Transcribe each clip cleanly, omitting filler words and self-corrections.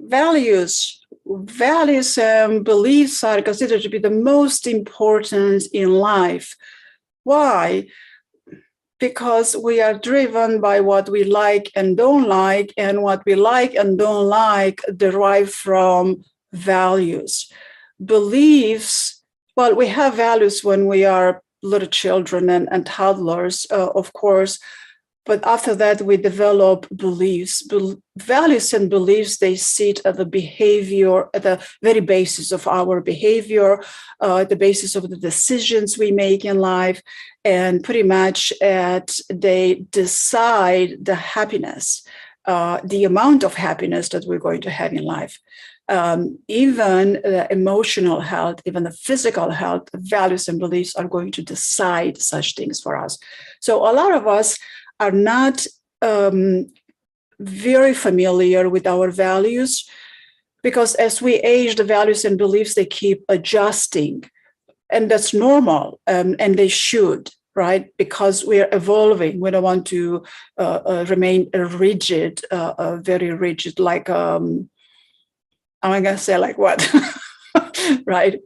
values and beliefs are considered to be the most important in life. Why? Because we are driven by what we like and don't like, and what we like and don't like derive from values. Beliefs, well, we have values when we are little children and toddlers, of course, but after that we develop beliefs. Values and beliefs, they sit at the behavior, at the very basis of our behavior, the basis of the decisions we make in life, and pretty much they decide the happiness, the amount of happiness that we're going to have in life. Even the emotional health, even the physical health, values and beliefs are going to decide such things for us. So a lot of us are not very familiar with our values, because as we age, the values and beliefs, they keep adjusting. And that's normal, and they should, right? Because we're evolving. We don't want to remain rigid, very rigid, like, I'm going to say like what, right?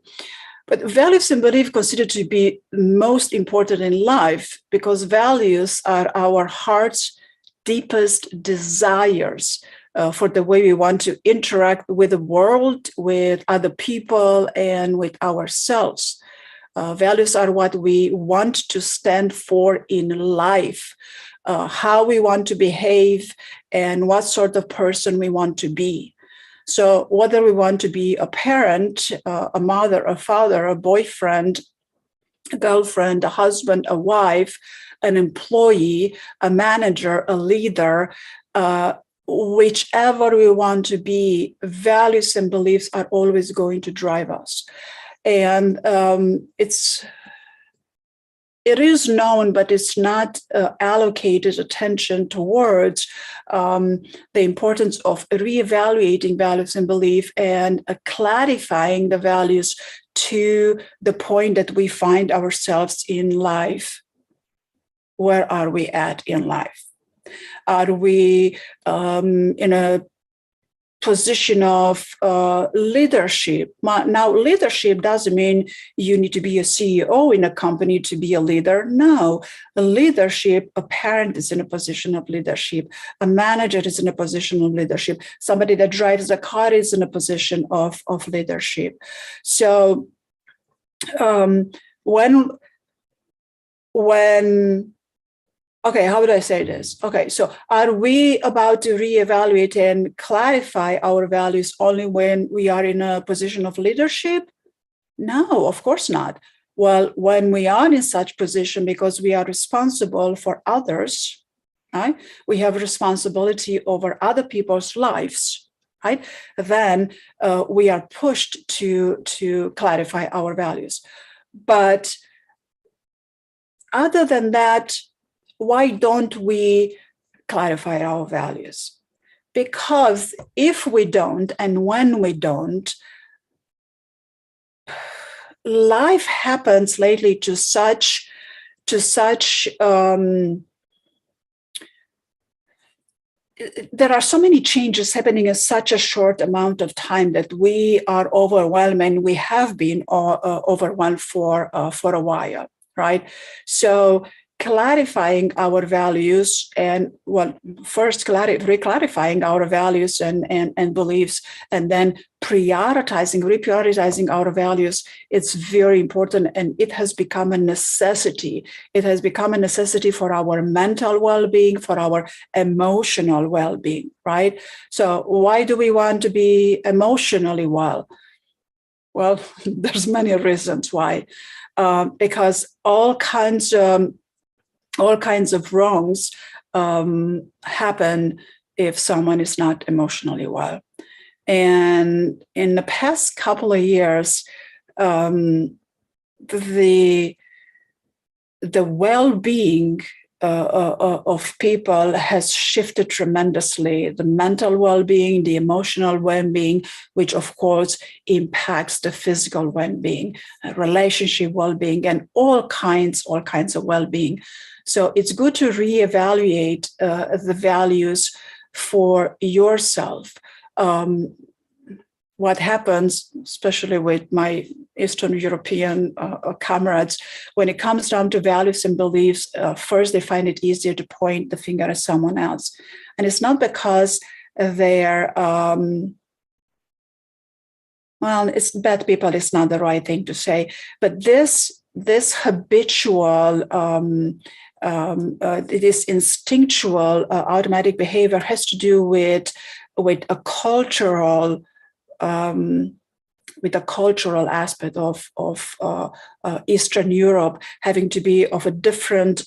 But values and beliefs considered to be most important in life, because values are our heart's deepest desires for the way we want to interact with the world, with other people, and with ourselves. Values are what we want to stand for in life, how we want to behave, and what sort of person we want to be. So whether we want to be a parent, a mother, a father, a boyfriend, a girlfriend, a husband, a wife, an employee, a manager, a leader, whichever we want to be, values and beliefs are always going to drive us. And it is known, but it's not allocated attention towards the importance of reevaluating values and belief, and clarifying the values to the point that we find ourselves in life. Where are we at in life? Are we in a position of leadership? Now, leadership doesn't mean you need to be a CEO in a company to be a leader. No, a leadership, a parent is in a position of leadership. A manager is in a position of leadership. Somebody that drives a car is in a position of leadership. So okay, how would I say this? Okay, so are we about to reevaluate and clarify our values only when we are in a position of leadership? No, of course not. Well, when we are in such position, because we are responsible for others, right? We have responsibility over other people's lives, right? Then we are pushed to clarify our values. But other than that, why don't we clarify our values? Because if we don't, and when we don't, life happens lately to such there are so many changes happening in such a short amount of time that we are overwhelmed, and we have been overwhelmed for a while, right? So clarifying our values, and first reclarifying our values and beliefs, and then reprioritizing our values, it's very important, and it has become a necessity. It has become a necessity for our mental well-being, for our emotional well-being, right? So why do we want to be emotionally well? Well, there's many reasons why. Because all kinds of wrongs happen if someone is not emotionally well. And in the past couple of years, the well-being of people has shifted tremendously. The mental well-being, the emotional well-being, which of course impacts the physical well-being, relationship well-being, and all kinds of well-being. So it's good to reevaluate the values for yourself. what happens, especially with my Eastern European comrades, when it comes down to values and beliefs, first they find it easier to point the finger at someone else. And it's not because they're, it's bad people, it's not the right thing to say, but this habitual, this instinctual automatic behavior has to do with a cultural aspect of Eastern Europe having to be of a different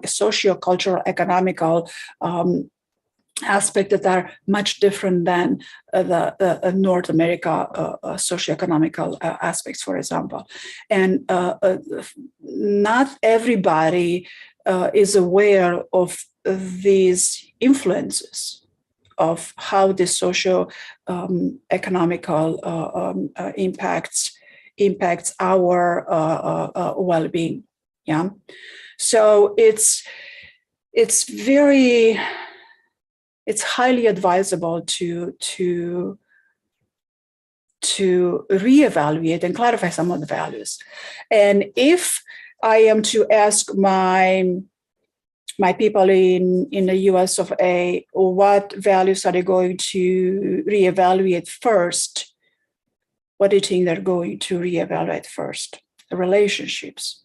socio-cultural, economical aspect that are much different than the North America socioeconomical aspects, for example. And not everybody is aware of these influences of how this socio-economical impacts our well-being. Yeah, so it's highly advisable to reevaluate and clarify some of the values. And if I am to ask my people in the US of A, what values are they going to reevaluate first? What do you think they're going to reevaluate first? The relationships.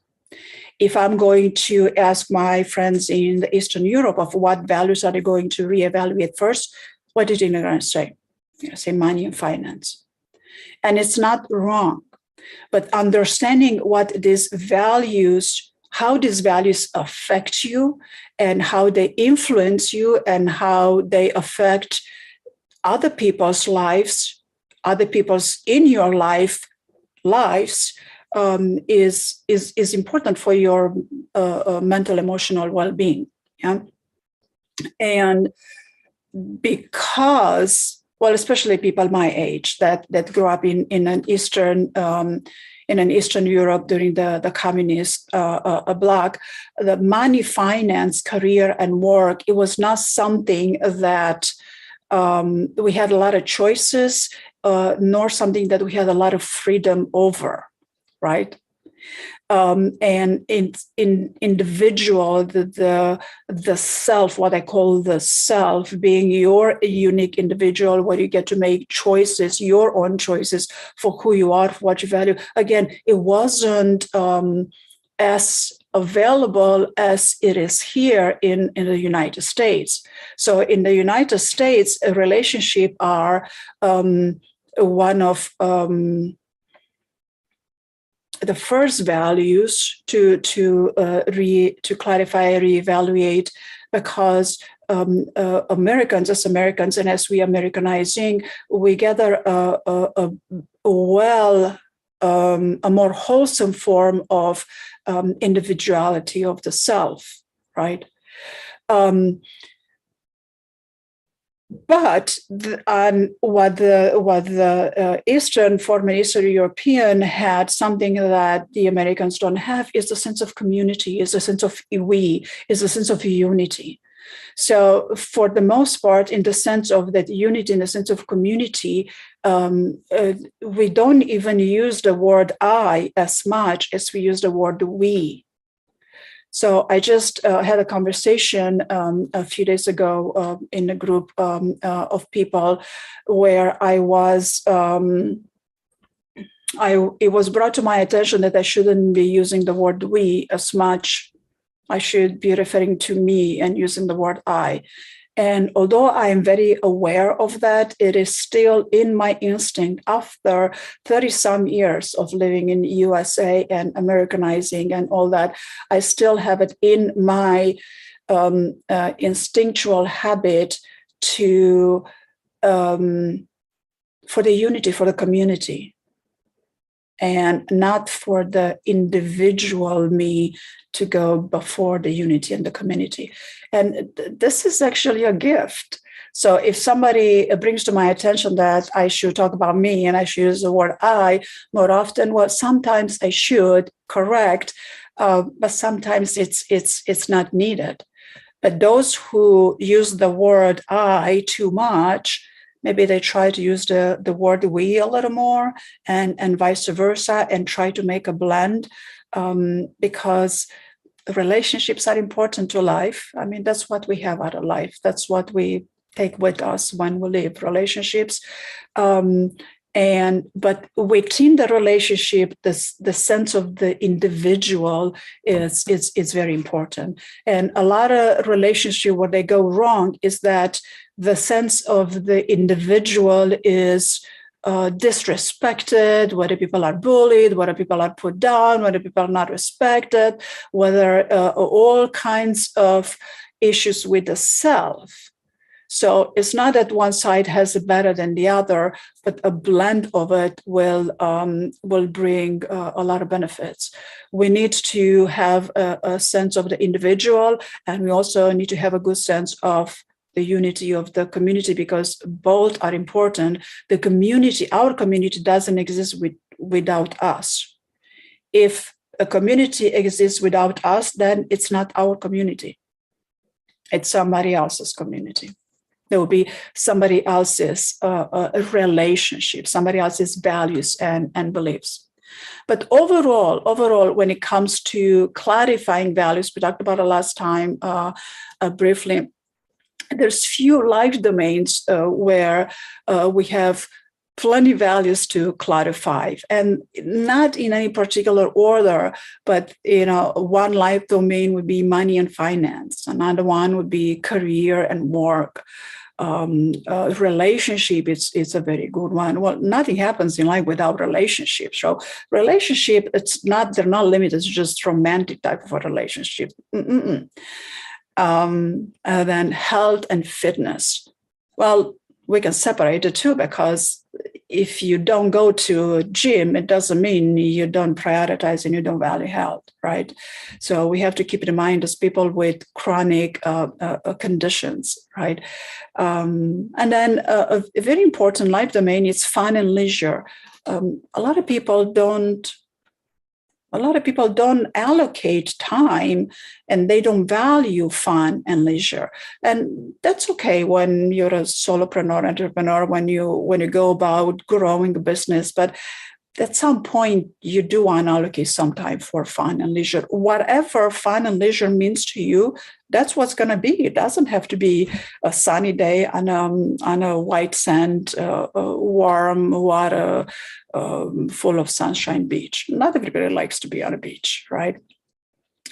If I'm going to ask my friends in the Eastern Europe of what values are they going to reevaluate first, what do you think they're going to say? They're going to say money and finance. And it's not wrong, but understanding what these values, how these values affect you and how they influence you and how they affect other people's lives, other people's in your lives, is important for your mental, emotional well-being. Yeah? And because, well, especially people my age that grew up in an Eastern Europe during the communist bloc, the money, finance, career, and work, it was not something that we had a lot of choices, nor something that we had a lot of freedom over, right? And in individual, the self, what I call the self, being your unique individual, where you get to make choices, your own choices for who you are, for what you value. Again, it wasn't as available as it is here in the United States. So in the United States, a relationship are one of the first values to clarify, reevaluate, because Americans, and as we Americanizing, we gather a more wholesome form of individuality of the self, right? But what the former Eastern European had, something that the Americans don't have, is a sense of community, is a sense of we, is a sense of unity. So for the most part, in the sense of that unity, in the sense of community, we don't even use the word I as much as we use the word we. So I just had a conversation a few days ago in a group of people where it was brought to my attention that I shouldn't be using the word we as much. I should be referring to me and using the word I. And although I am very aware of that, it is still in my instinct after 30-some years of living in USA and Americanizing and all that. I still have it in my instinctual habit to for the unity, for the community, and not for the individual me to go before the unity and the community. And this is actually a gift. So if somebody brings to my attention that I should talk about me and I should use the word I more often, well, sometimes I should, correct, but sometimes it's not needed. But those who use the word I too much, maybe they try to use the word we a little more, and vice versa, and try to make a blend, because relationships are important to life. I mean, that's what we have out of life. That's what we take with us when we live, relationships. But within the relationship, the sense of the individual is very important. And a lot of relationships where they go wrong is that the sense of the individual is disrespected, whether people are bullied, whether people are put down, whether people are not respected, whether all kinds of issues with the self. So it's not that one side has it better than the other, but a blend of it will bring a lot of benefits. We need to have a sense of the individual, and we also need to have a good sense of the unity of the community, because both are important. The community, our community, doesn't exist without us. If a community exists without us, then it's not our community. It's somebody else's community. There will be somebody else's relationship, somebody else's values and beliefs. But overall, when it comes to clarifying values, we talked about it last time briefly, there's few life domains where we have plenty of values to clarify, and not in any particular order, but one life domain would be money and finance. Another one would be career and work. Relationship is a very good one. Well, nothing happens in life without relationships. So relationship, they're not limited to just romantic type of a relationship. And then health and fitness. Well, we can separate the two, because if you don't go to a gym, it doesn't mean you don't prioritize and you don't value health, right? So we have to keep in mind as people with chronic conditions, right? And then a very important life domain is fun and leisure. A lot of people don't allocate time, and they don't value fun and leisure. And that's okay when you're a solopreneur, entrepreneur, when you go about growing a business. But at some point, you do want to allocate some time for fun and leisure. Whatever fun and leisure means to you, that's what's going to be. It doesn't have to be a sunny day on a white sand, warm water, full of sunshine beach. Not everybody likes to be on a beach, right?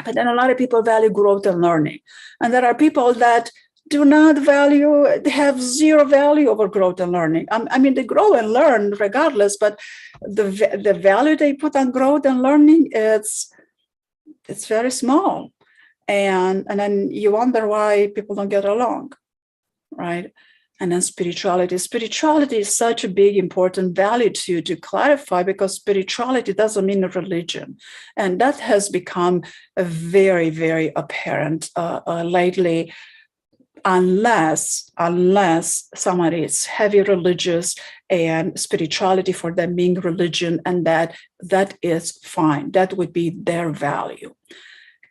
But then a lot of people value growth and learning. And there are people that do not value, they have zero value over growth and learning. I mean, they grow and learn regardless, but the value they put on growth and learning, it's very small. And then you wonder why people don't get along, right? And then spirituality. Spirituality is such a big, important value to clarify, because spirituality doesn't mean a religion. And that has become a very, very apparent lately, unless somebody is heavy religious and spirituality for them being religion, and that is fine. That would be their value.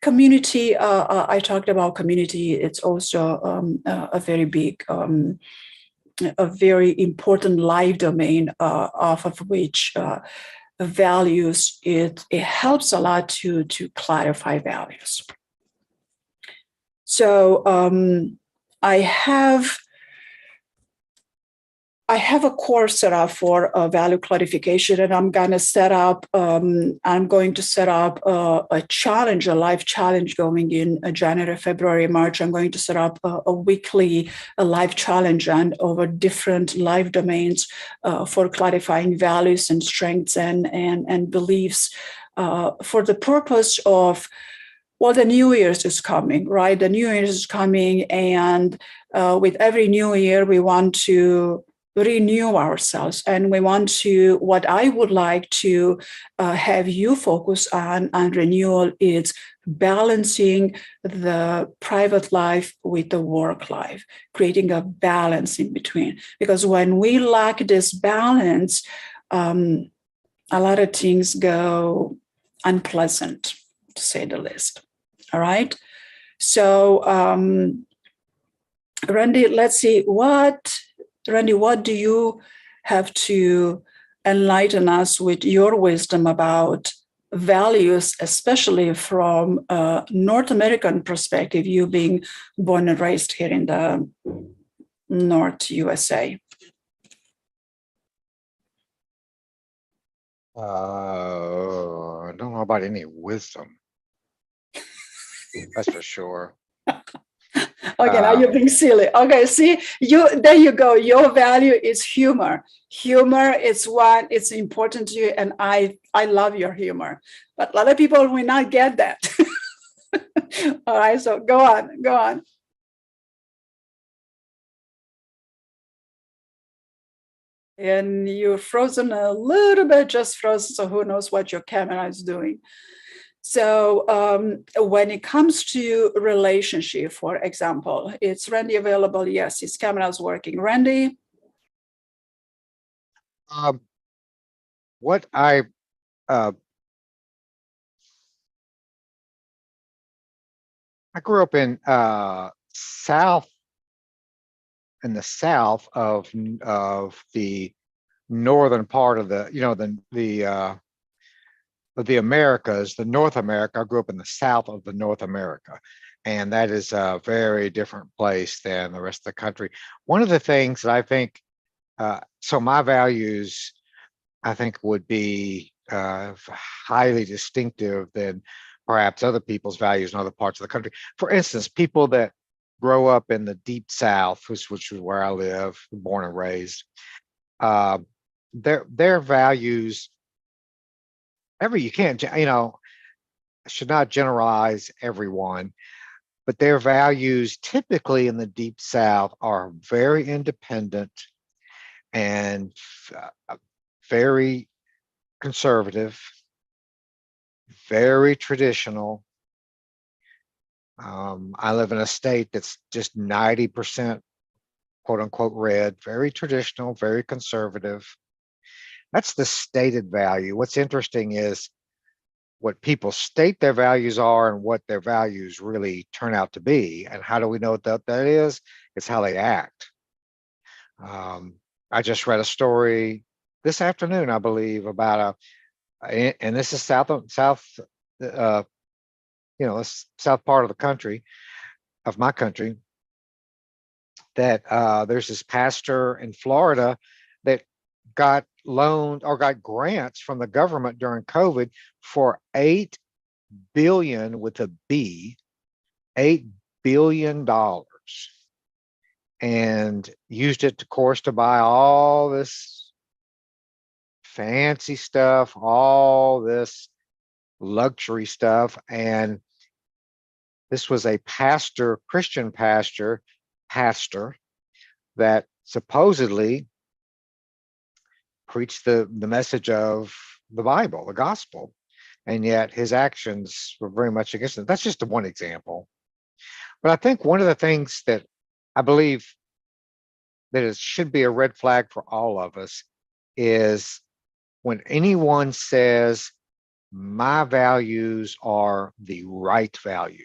Community, I talked about community. It's also a very big, a very important life domain, off of which values, it helps a lot to clarify values. So I have a course set up for value clarification, and I'm going to set up a challenge, a life challenge going in January, February, March. I'm going to set up a weekly life challenge and over different life domains for clarifying values and strengths and beliefs for the purpose of, well, the New Year's is coming, right? The New Year's is coming, and with every new year, we want to renew ourselves. And we want to, what I would like to have you focus on renewal is balancing the private life with the work life, creating a balance in between. Because when we lack this balance, a lot of things go unpleasant, to say the least. All right. So, Randy, let's see Randy, what do you have to enlighten us with your wisdom about values, especially from a North American perspective, you being born and raised here in the North USA? I don't know about any wisdom. That's for sure. Okay, now you're being silly. Okay, see, there you go. Your value is humor. Humor is what it's important to you, and I love your humor. But a lot of people will not get that. All right, so go on. And you're frozen a little bit, just frozen. So who knows what your camera is doing? So when it comes to relationship, for example, is Randy available? Yes, his camera is working. Randy? What I grew up in the south of the northern part of the Americas, the North America. I grew up in the south of the North America, and that is a very different place than the rest of the country. One of the things that I think, so my values, I think, would be highly distinctive than perhaps other people's values in other parts of the country. For instance, people that grow up in the deep South, which is where I live, born and raised, their values. You can't, should not generalize everyone, but their values typically in the deep South are very independent and very conservative, very traditional. I live in a state that's just 90% quote unquote red, very traditional, very conservative. That's the stated value. What's interesting is what people state their values are and what their values really turn out to be. And how do we know what that is? It's how they act. I just read a story this afternoon, I believe, about and this is south part of the country, of my country, that there's this pastor in Florida that got loaned or got grants from the government during COVID for $8 billion with a B, $8 billion, and used it, of course, to buy all this fancy stuff, all this luxury stuff. And this was a pastor, Christian pastor, that supposedly preached the message of the Bible, the gospel, and yet his actions were very much against it. That's just one example. But I think one of the things that I believe that it should be a red flag for all of us is when anyone says, my values are the right values,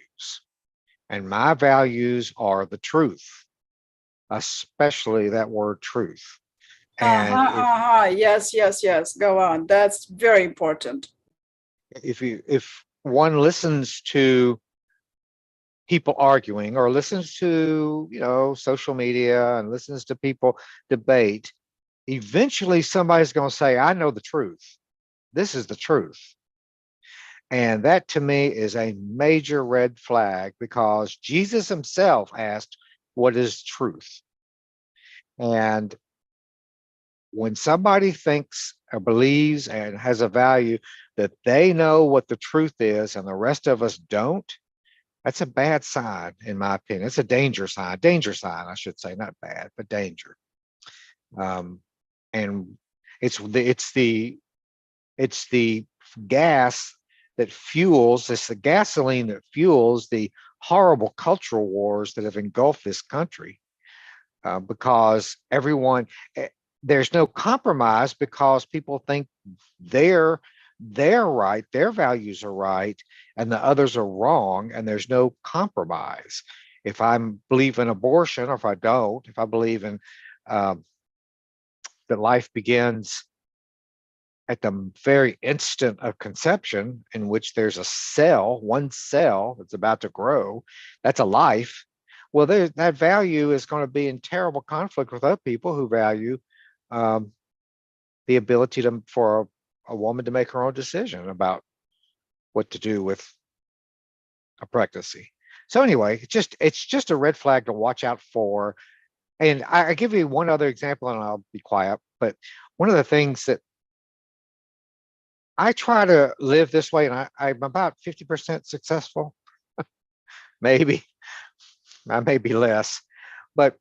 and my values are the truth, especially that word truth. And yes. Go on. That's very important. If one listens to people arguing or listens to, social media and listens to people debate, eventually somebody's going to say, I know the truth. This is the truth. And that to me is a major red flag, because Jesus himself asked, what is truth? And when somebody thinks or believes and has a value that they know what the truth is and the rest of us don't, that's a bad sign, in my opinion. It's a danger sign, I should say, not bad, but danger. And it's the gas that fuels, it's the gasoline that fuels the horrible cultural wars that have engulfed this country, because there's no compromise, because people think their they're right, their values are right, and the others are wrong, and there's no compromise. If I believe in abortion, or if I don't, if I believe in um, that life begins at the very instant of conception, in which there's a cell, one cell that's about to grow, that's a life. Well, that value is going to be in terrible conflict with other people who value um, the ability for a woman to make her own decision about what to do with a pregnancy. So anyway, it's just a red flag to watch out for. And I give you one other example, and I'll be quiet. But one of the things that I try to live this way, and I'm about 50% successful, maybe I may be less, but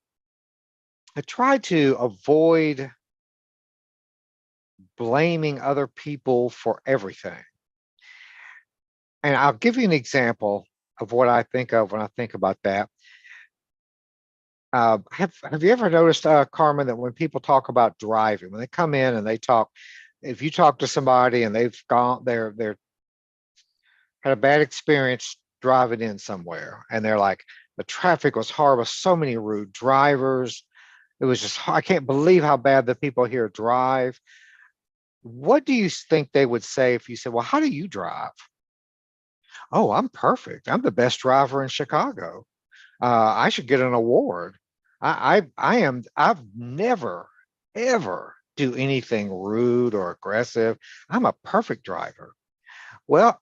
I try to avoid blaming other people for everything. And I'll give you an example of what I think of when I think about that. Have you ever noticed, Carmen, that when people talk about driving, when they come in and they talk, if you talk to somebody and they've they're had a bad experience driving in somewhere, and they're like, the traffic was horrible, so many rude drivers. It was just, I can't believe how bad the people here drive. What do you think they would say if you said, well, how do you drive? Oh, I'm perfect. I'm the best driver in Chicago. I should get an award. I've never, ever do anything rude or aggressive. I'm a perfect driver. Well,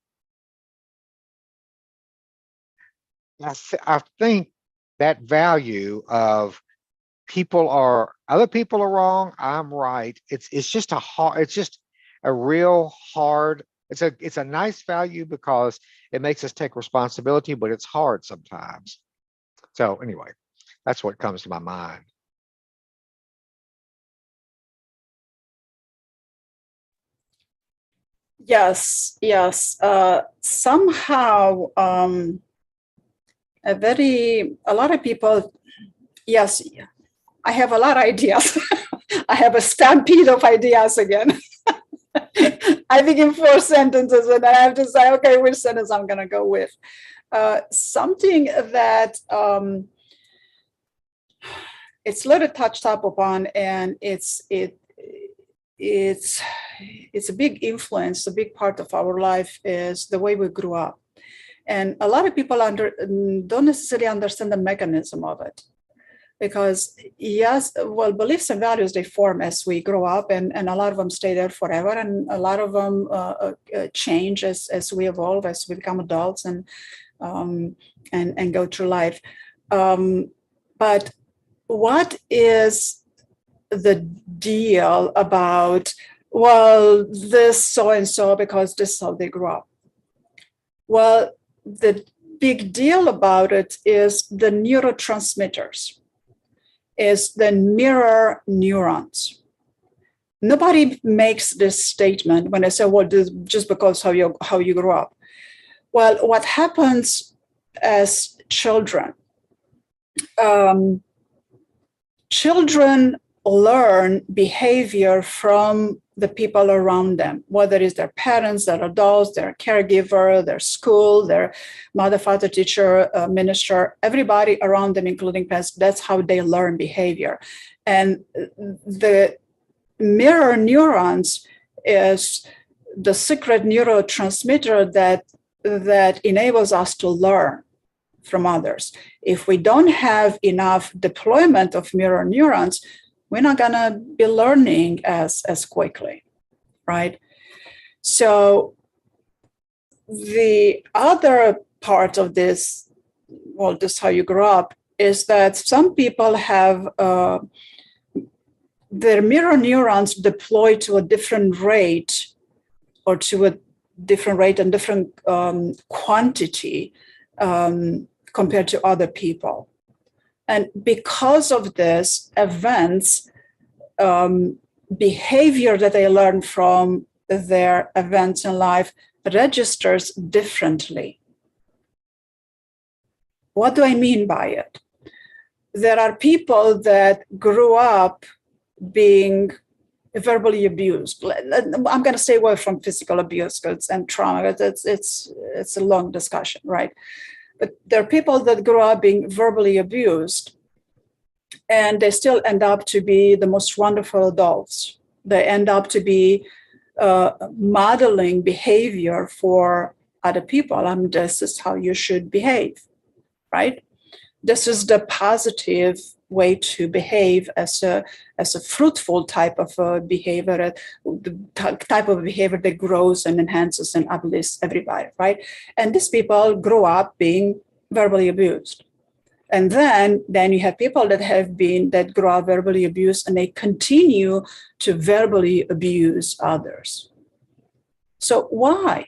I think that value of other people are wrong, I'm right. It's just it's just a real hard, it's a nice value because it makes us take responsibility, but it's hard sometimes. So anyway, that's what comes to my mind. Yes, yes. Somehow, a lot of people, yes, I have a lot of ideas. I have a stampede of ideas again. I think in 4 sentences, and I have to say, okay, which sentence I'm going to go with. Something that it's a little touched up upon, and it's a big influence. A big part of our life is the way we grew up, and a lot of people don't necessarily understand the mechanism of it. Because yes, well, beliefs and values, they form as we grow up, and a lot of them stay there forever, and a lot of them change as we evolve, as we become adults and go through life. But what is the deal about, well, this so and so because this is how they grew up? Well, the big deal about it is the neurotransmitters, is the mirror neurons. Nobody makes this statement when they say, well, this just because how you grew up. Well, what happens as children? Children learn behavior from the people around them, whether it's their parents, their adults, their caregiver, their school, their mother, father, teacher, minister, everybody around them, including parents. That's how they learn behavior. And the mirror neurons is the secret neurotransmitter that enables us to learn from others. If we don't have enough deployment of mirror neurons, we're not going to be learning as quickly, right? So the other part of this, well, this is how you grow up, is that some people have their mirror neurons deployed to a different rate, or to a different rate and different quantity compared to other people. And because of this, events, behavior that they learn from their events in life registers differently. What do I mean by it? There are people that grew up being verbally abused. I'm going to stay away from physical abuse and trauma. It's a long discussion, right? But there are people that grow up being verbally abused, and they still end up to be the most wonderful adults. They end up to be modeling behavior for other people. This is how you should behave, right? This is the positive way to behave as a fruitful type of behavior, the type of behavior that grows and enhances and uplifts everybody, right? And these people grow up being verbally abused. And then you have people that grow up verbally abused, and they continue to verbally abuse others. So why?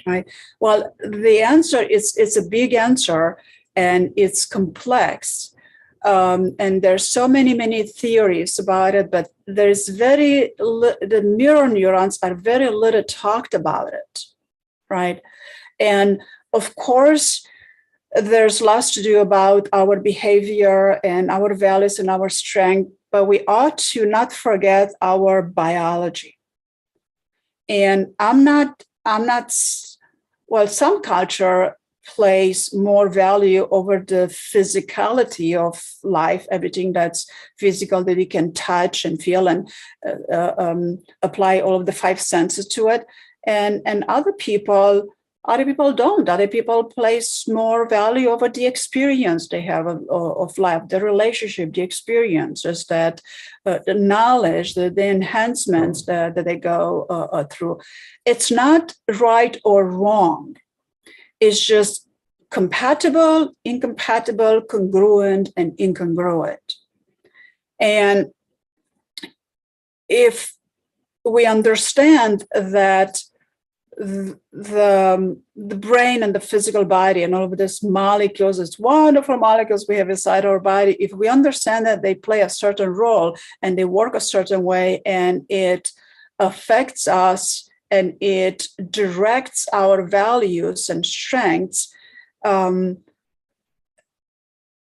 Right? Well, the answer is, it's a big answer, and it's complex. And there's so many theories about it, but there's the mirror neurons are very little talked about it, right? And of course, there's lots to do about our behavior and our values and our strength, but we ought to not forget our biology. And well, some culture place more value over the physicality of life, everything that's physical that you can touch and feel, and apply all of the five senses to it. And other people don't. Other people place more value over the experience they have of life, the relationship, the experiences, that the knowledge, the enhancements that they go through. It's not right or wrong. It's just compatible, incompatible, congruent, and incongruent. And if we understand that the brain and the physical body and all of these molecules, these wonderful molecules we have inside our body, if we understand that they play a certain role and they work a certain way, and it affects us and it directs our values and strengths,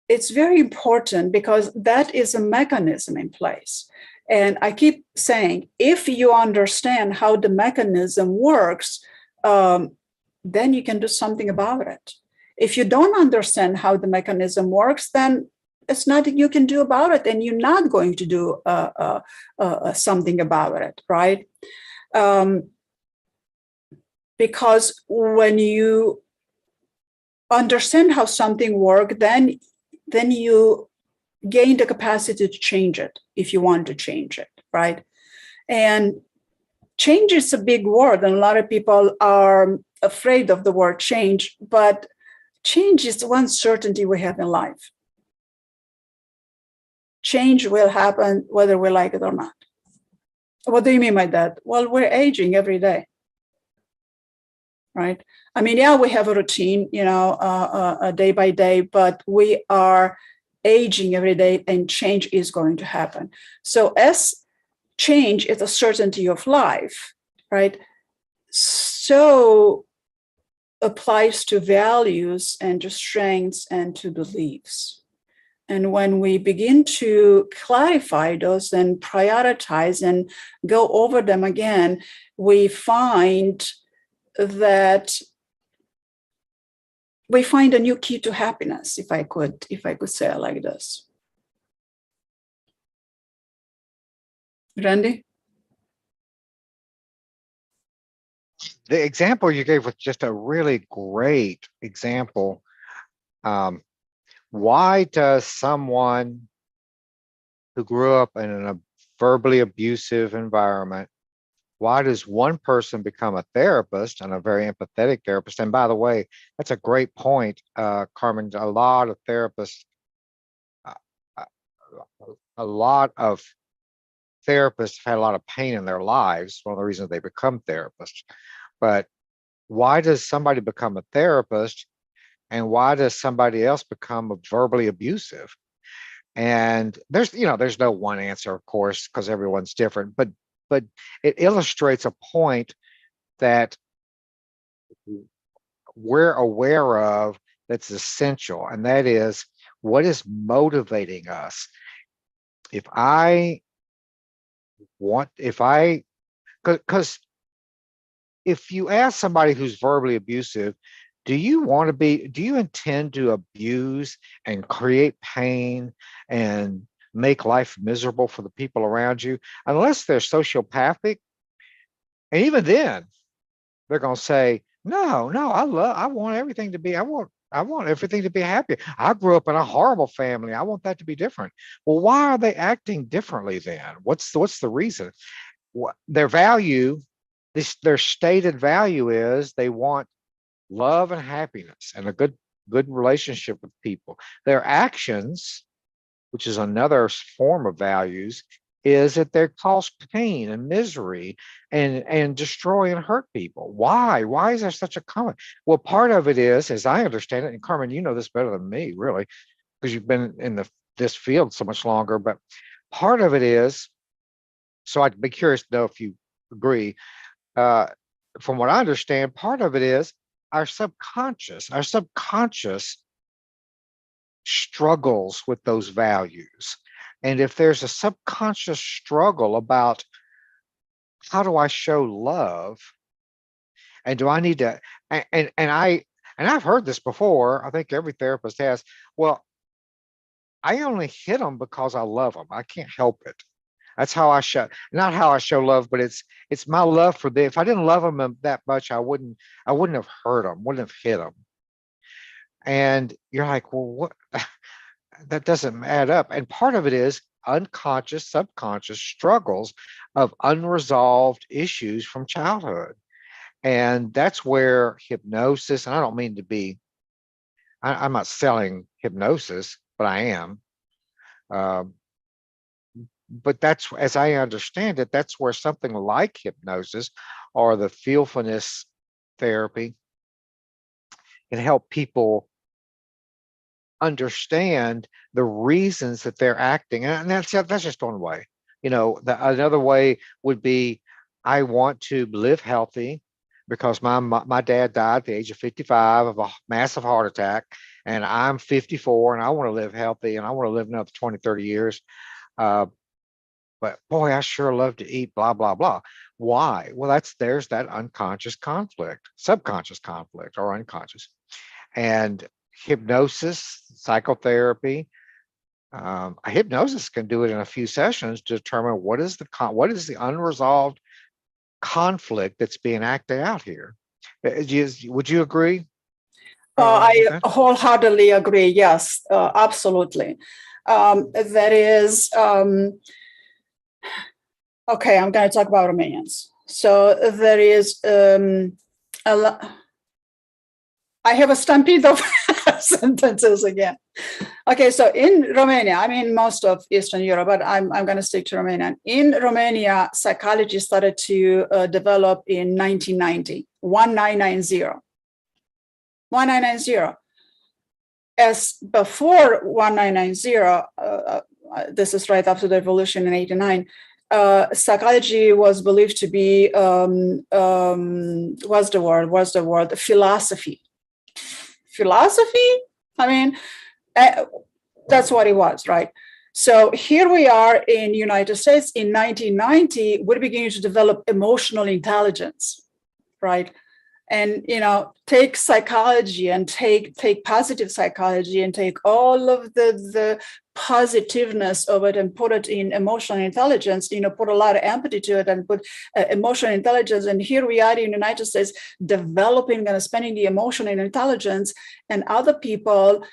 it's very important, because that is a mechanism in place. And I keep saying, if you understand how the mechanism works, then you can do something about it. If you don't understand how the mechanism works, then it's nothing you can do about it, and you're not going to do something about it, right? Because when you understand how something works, then you gain the capacity to change it if you want to change it, right? And change is a big word, and a lot of people are afraid of the word change, but change is one certainty we have in life. Change will happen whether we like it or not. What do you mean by that? Well, we're aging every day, right? I mean, yeah, we have a routine, day by day, but we are aging every day, and change is going to happen. So as change is a certainty of life, right? So applies to values and to strengths and to beliefs. And when we begin to clarify those and prioritize and go over them again, we find that we find a new key to happiness, if I could say it like this. Randy? The example you gave was just a really great example. Why does someone who grew up in a verbally abusive environment, why does one person become a therapist, and a very empathetic therapist? And by the way, that's a great point, Carmen. A lot of therapists have had a lot of pain in their lives. One of the reasons they become therapists. But why does somebody become a therapist, and why does somebody else become verbally abusive? And there's no one answer, of course, because everyone's different, but it illustrates a point that we're aware of that's essential, and that is, what is motivating us? If I want, because if you ask somebody who's verbally abusive, do you intend to abuse and create pain and make life miserable for the people around you? Unless they're sociopathic, and even then, they're going to say, no, I want everything to be, I want everything to be happy. I grew up in a horrible family. I want that to be different. Well, why are they acting differently then? What's the reason? What their value, their stated value is they want love and happiness and a good relationship with people. Their actions, which is another form of values, is that they cause pain and misery and destroy and hurt people. Why is there such a common? Well, part of it is, as I understand it, and Carmen, you know this better than me, really, because you've been in this field so much longer, but part of it is, so I'd be curious to know if you agree. From what I understand, part of it is our subconscious struggles with those values. And if there's a subconscious struggle about how do I show love, and do I need to, and I've heard this before, I think every therapist has, well, I only hit them because I love them. I can't help it. That's how I show, not how I show love, but it's my love for them. If I didn't love them that much, I wouldn't have hurt them, wouldn't have hit them. And you're like, well, what? That doesn't add up. And part of it is unconscious, subconscious struggles of unresolved issues from childhood. And that's where hypnosis, and I don't mean to be, I'm not selling hypnosis, but I am. But that's, as I understand it, that's where something like hypnosis or the feelfulness therapy can help people understand the reasons that they're acting. And that's just one way. You know, another way would be, I want to live healthy because my dad died at the age of 55 of a massive heart attack, and I'm 54 and I want to live healthy and I want to live another 20, 30 years. But boy, I sure love to eat, blah, blah, blah. Why? Well, there's that unconscious conflict, subconscious conflict, or unconscious. And hypnosis, psychotherapy, hypnosis can do it in a few sessions to determine what is the unresolved conflict that's being acted out here. Would you agree? I wholeheartedly agree. Yes, absolutely. That is, okay, I'm going to talk about Romanians. So there is I have a stampede of sentences again. Okay, so in Romania, I mean most of Eastern Europe, but I'm going to stick to Romania. In Romania, psychology started to develop in 1990, 1990. 1990. As before 1990, this is right after the revolution in 89, psychology was believed to be, what's the word? Philosophy? I mean, that's what it was, right? So here we are in United States in 1990, we're beginning to develop emotional intelligence, right? And, you know, take psychology and take positive psychology and take all of the positiveness of it and put it in emotional intelligence, you know, put a lot of empathy to it and put emotional intelligence. And here we are in the United States developing and spending the emotional intelligence, and other people,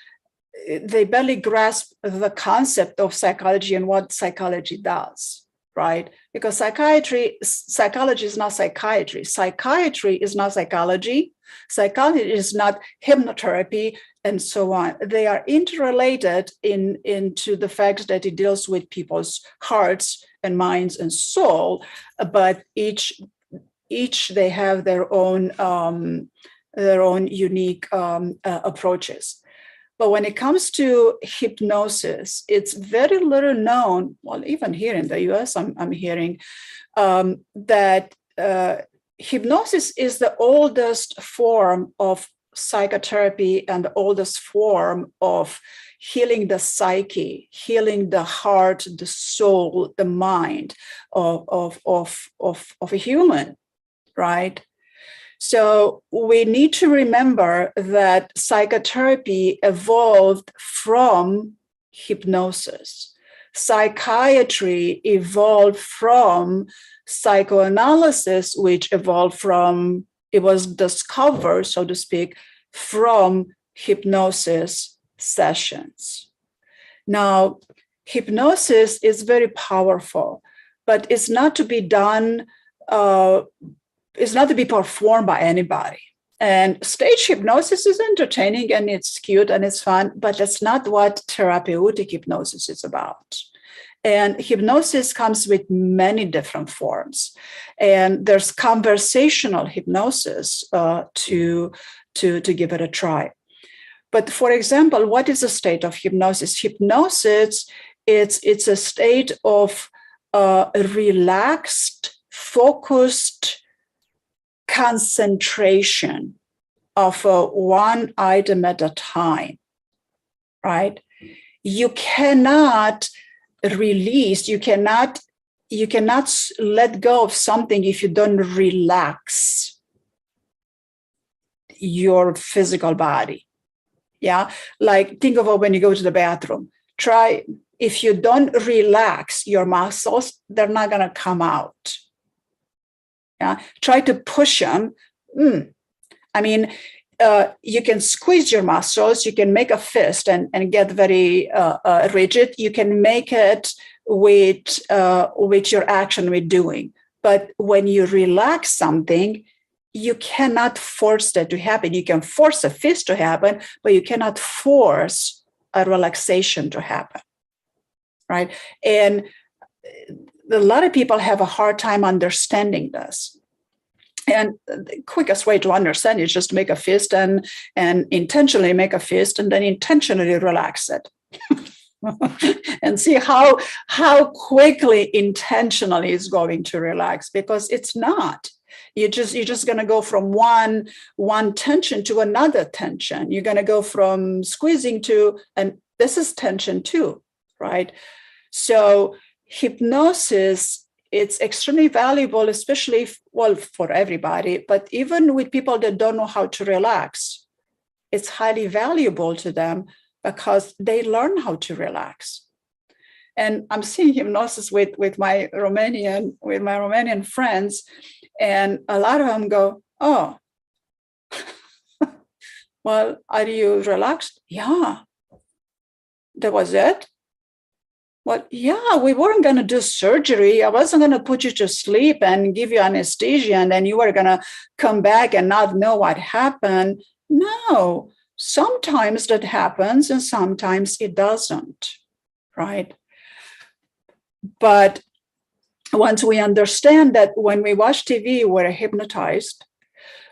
they barely grasp the concept of psychology and what psychology does. Right? Because psychology is not psychiatry. Psychiatry is not psychology. Psychology is not hypnotherapy, and so on. They are interrelated into the fact that it deals with people's hearts and minds and soul, but each they have their own unique approaches. But when it comes to hypnosis, it's very little known. Well, even here in the US, I'm hearing that hypnosis is the oldest form of psychotherapy and the oldest form of healing the psyche, healing the heart, the soul, the mind of a human, right? So we need to remember that psychotherapy evolved from hypnosis. Psychiatry evolved from psychoanalysis, which evolved from, it was discovered, so to speak, from hypnosis sessions. Now, hypnosis is very powerful, but it's not to be done, it's not to be performed by anybody. And stage hypnosis is entertaining and it's cute and it's fun, but that's not what therapeutic hypnosis is about. And hypnosis comes with many different forms. And there's conversational hypnosis to give it a try. But for example, what is a state of hypnosis? Hypnosis, it's a state of relaxed, focused concentration of one item at a time, right? You cannot release, you cannot let go of something if you don't relax your physical body. Yeah, like think of it when you go to the bathroom. Try, if you don't relax your muscles, they're not going to come out. Yeah, try to push them. I mean, you can squeeze your muscles, you can make a fist and get very rigid. You can make it with your action, with doing. But when you relax something, you cannot force that to happen. You can force a fist to happen, but you cannot force a relaxation to happen, right? And a lot of people have a hard time understanding this. And the quickest way to understand is just make a fist and intentionally make a fist and then intentionally relax it. And see how quickly intentionally it's going to relax, because it's not. You're just going to go from one tension to another tension. You're going to go from squeezing to, and this is tension too, right? So hypnosis, it's extremely valuable, especially, for everybody, but even with people that don't know how to relax, it's highly valuable to them because they learn how to relax. And I'm seeing hypnosis with my Romanian friends, and a lot of them go, "Oh, well, are you relaxed?" "Yeah." "That was it?" "Well, yeah, we weren't going to do surgery. I wasn't going to put you to sleep and give you anesthesia, and then you were going to come back and not know what happened." No, sometimes that happens and sometimes it doesn't, right? But once we understand that when we watch TV, we're hypnotized.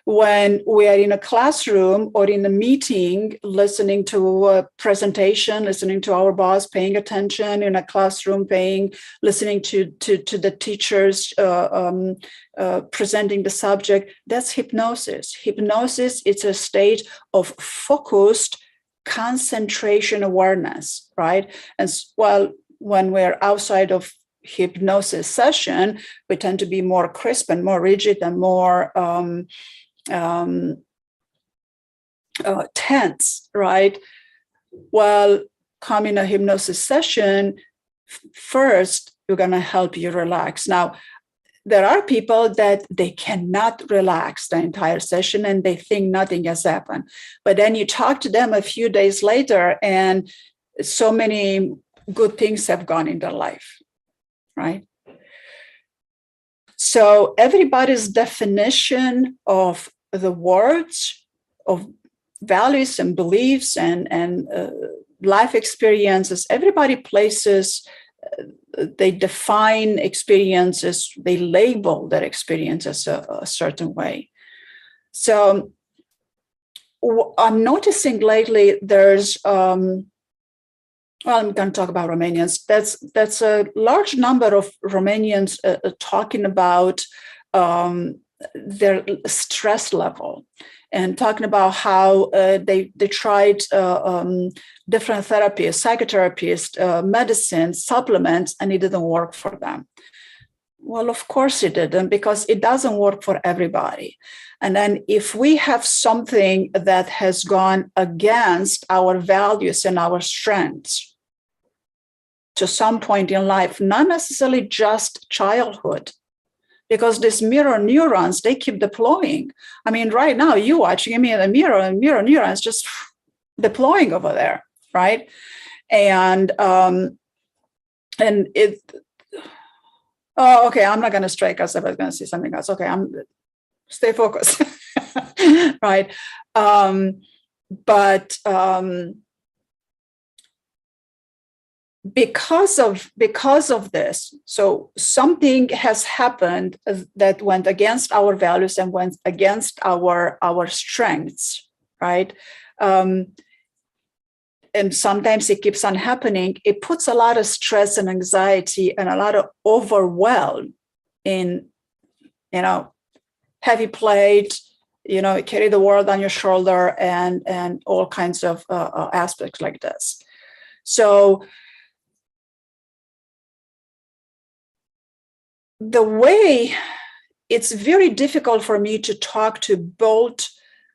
When we are in a classroom or in a meeting, listening to a presentation, listening to our boss, paying attention in a classroom, listening to the teachers presenting the subject, that's hypnosis. Hypnosis, it's a state of focused concentration awareness, right? And well, when we're outside of hypnosis session, we tend to be more crisp and more rigid and more tense, right? Well, come in a hypnosis session, first, we're going to help you relax. Now, there are people that they cannot relax the entire session and they think nothing has happened. But then you talk to them a few days later and so many good things have gone in their life, right? So everybody's definition of the words, of values and beliefs and life experiences, everybody places, they define experiences, they label their experiences a certain way. So I'm noticing lately there's, well, I'm going to talk about Romanians. That's a large number of Romanians talking about their stress level, and talking about how they tried different therapies, psychotherapists, medicine, supplements, and it didn't work for them. Well, of course it didn't, because it doesn't work for everybody. And then if we have something that has gone against our values and our strengths to some point in life, not necessarily just childhood, because these mirror neurons, they keep deploying. I mean, right now, you watching me in the mirror, and mirror neurons just deploying over there, right? And it, oh, okay, I'm not going to strike us if I was going to say something else. Okay, stay focused, right? But because of this, so something has happened that went against our values and went against our strengths, right? And sometimes it keeps on happening. It puts a lot of stress and anxiety and a lot of overwhelm in, heavy plate, carry the world on your shoulder, and all kinds of aspects like this. So the way, it's very difficult for me to talk to both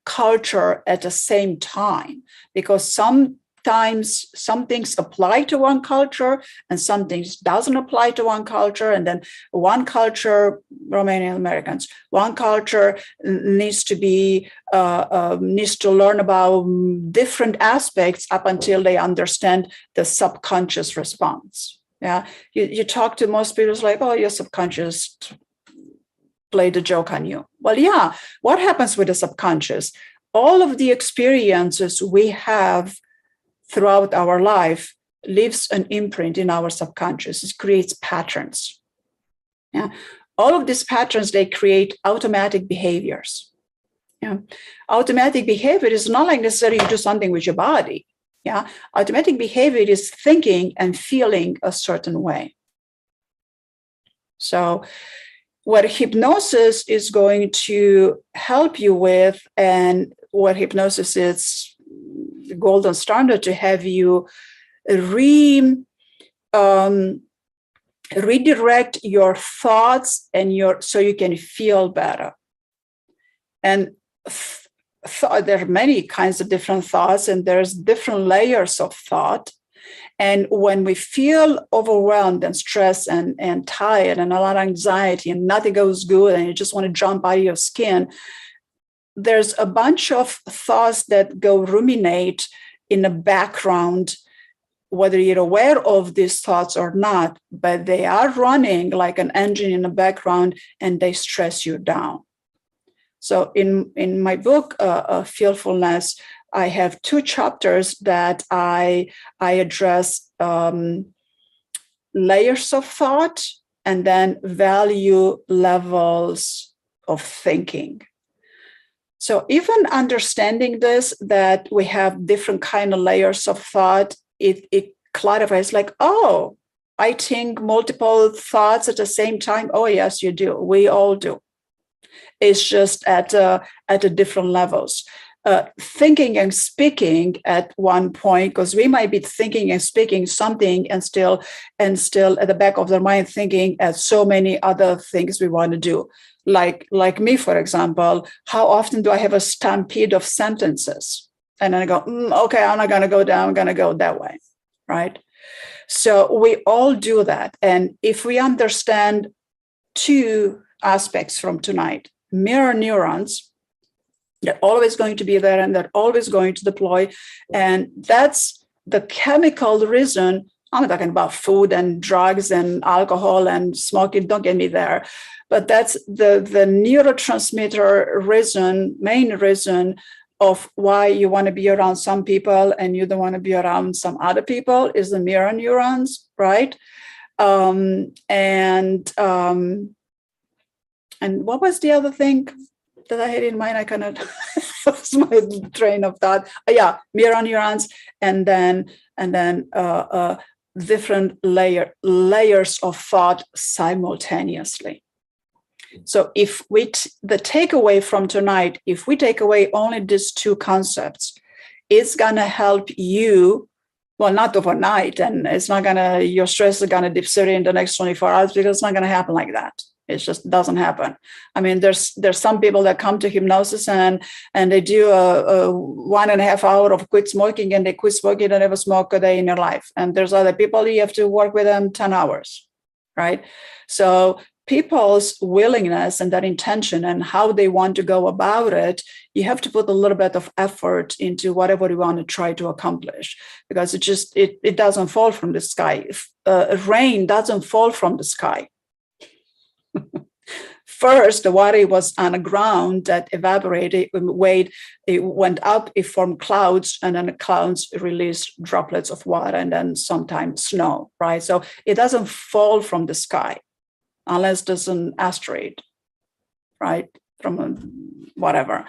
culture at the same time, because sometimes some things apply to one culture and some things doesn't apply to one culture. And then one culture, Romanian Americans, one culture needs to learn about different aspects up until they understand the subconscious response. Yeah, you talk to most people, it's like, oh, your subconscious played a joke on you. Well, yeah, what happens with the subconscious? All of the experiences we have throughout our life leaves an imprint in our subconscious. It creates patterns. Yeah, all of these patterns, they create automatic behaviors. Yeah, automatic behavior is not like necessarily you do something with your body. Yeah, automatic behavior is thinking and feeling a certain way. So what hypnosis is going to help you with, and what hypnosis is the golden standard to have you redirect your thoughts and so you can feel better. And there are many kinds of different thoughts, and there's different layers of thought. And when we feel overwhelmed and stressed and tired and a lot of anxiety and nothing goes good and you just want to jump out of your skin, there's a bunch of thoughts that go ruminate in the background, whether you're aware of these thoughts or not, but they are running like an engine in the background and they stress you down. So in my book, Fearfulness, I have 2 chapters that I address layers of thought and then value levels of thinking. So even understanding this, that we have different kind of layers of thought, it clarifies like, oh, I think multiple thoughts at the same time. Oh, yes, you do. We all do. It's just at different levels. Thinking and speaking at one point, because we might be thinking and speaking something and still at the back of their mind thinking at so many other things we want to do. Like me, for example, how often do I have a stampede of sentences? And then I go, okay, I'm not going to go down, I'm going to go that way, right? So we all do that. And if we understand 2 aspects from tonight, mirror neurons, they're always going to be there and they're always going to deploy. And that's the chemical reason. I'm not talking about food and drugs and alcohol and smoking, don't get me there. But that's the neurotransmitter reason, main reason of why you want to be around some people and you don't want to be around some other people is the mirror neurons, right? And what was the other thing that I had in mind? I kind of lost my train of thought. Yeah, mirror neurons, and then different layers of thought simultaneously. So if the takeaway from tonight, if we take away only these two concepts, it's going to help you. Well, not overnight, and it's not gonna, your stress is gonna disappear in the next 24 hours, because it's not gonna happen like that. It just doesn't happen. I mean, there's some people that come to hypnosis and they do a 1.5 hour of quit smoking, and they quit smoking and never smoke a day in their life. And there's other people, you have to work with them 10 hours, right? So people's willingness and that intention and how they want to go about it, you have to put a little bit of effort into whatever you want to try to accomplish, because it doesn't fall from the sky. Rain doesn't fall from the sky. First, the water was on the ground that evaporated, it went up, it formed clouds, and then the clouds released droplets of water, and then sometimes snow, right? So it doesn't fall from the sky, unless there's an asteroid, right, from whatever.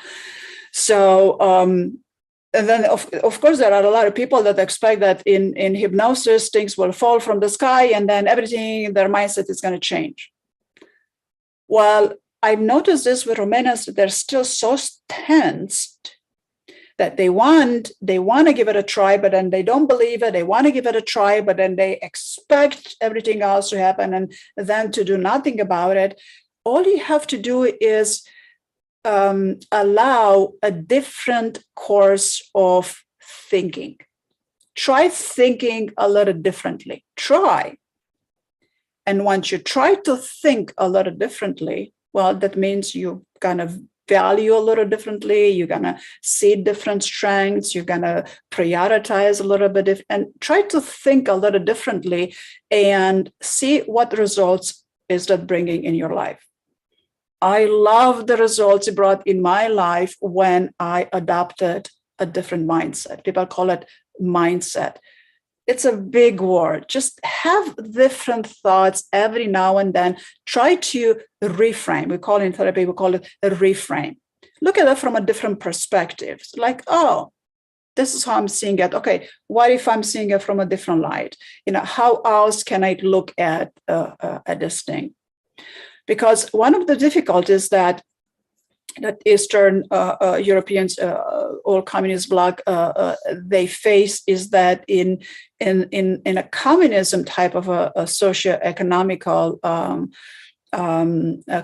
So, and then of course, there are a lot of people that expect that in hypnosis, things will fall from the sky and then everything, their mindset is going to change. Well, I've noticed this with Romanians, that they're still so tensed that they want to give it a try, but then they don't believe it. They want to give it a try, but then they expect everything else to happen and then to do nothing about it. All you have to do is allow a different course of thinking. Try thinking a little differently. Try. And once you try to think a little differently, well, that means you're going to value a little differently. You're going to see different strengths. You're going to prioritize a little bit and try to think a little differently and see what results is that bringing in your life. I love the results it brought in my life when I adopted a different mindset. People call it mindset. It's a big word. Just have different thoughts every now and then. Try to reframe. We call it in therapy, we call it a reframe. Look at it from a different perspective. It's like, oh, this is how I'm seeing it. Okay, what if I'm seeing it from a different light? How else can I look at this thing? Because one of the difficulties that Eastern Europeans, or communist bloc, they face is that in a communism type of a socio-economical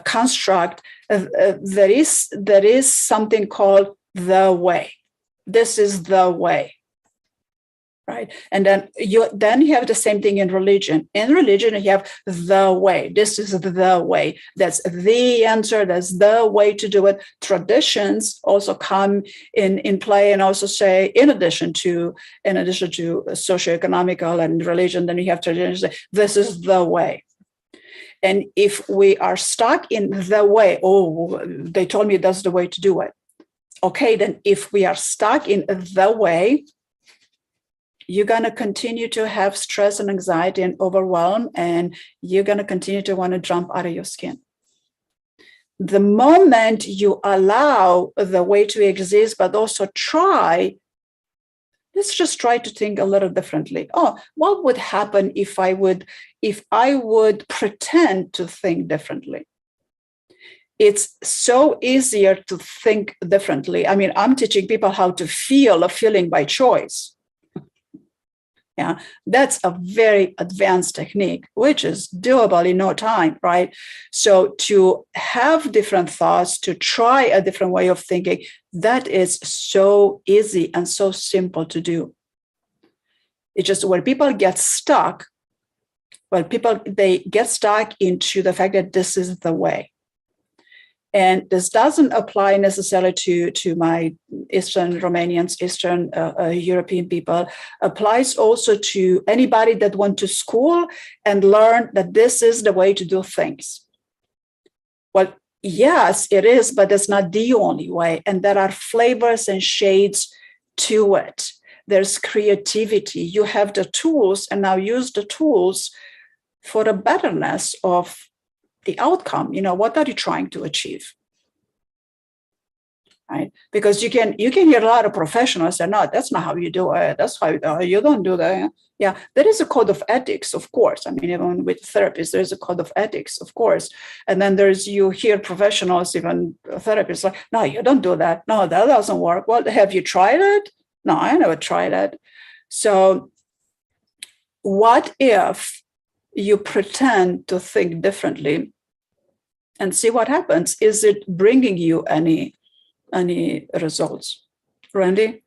construct, there is something called the way. This is the way. Right. And then you have the same thing in religion. In religion, you have the way. This is the way. That's the answer. That's the way to do it. Traditions also come in play and also say, in addition to socioeconomical and religion, then you have traditions say, this is the way. And if we are stuck in the way, oh, they told me that's the way to do it. Okay, then if we are stuck in the way, you're going to continue to have stress and anxiety and overwhelm, and you're going to continue to want to jump out of your skin. The moment you allow the way to exist, but also let's just try to think a little differently. Oh, what would happen if I would pretend to think differently? It's so easier to think differently. I mean, I'm teaching people how to feel a feeling by choice. Yeah, that's a very advanced technique, which is doable in no time, right? So to have different thoughts, to try a different way of thinking, that is so easy and so simple to do. It's just where people get stuck, they get stuck into the fact that this is the way. And this doesn't apply necessarily to my Eastern Romanians, Eastern European people. Applies also to anybody that went to school and learned that this is the way to do things. Well, yes, it is, but it's not the only way. And there are flavors and shades to it. There's creativity. You have the tools, and now use the tools for the betterness of the outcome. What are you trying to achieve? right? Because you can hear a lot of professionals say, no, that's not how you do it. That's how you don't do that. Yeah, there is a code of ethics, of course. I mean, even with therapists, there's a code of ethics, of course. And then you hear professionals, even therapists, like, no, you don't do that. No, that doesn't work. Well, have you tried it? No, I never tried it. So what if you pretend to think differently and see what happens? Is it bringing you any results? Randy?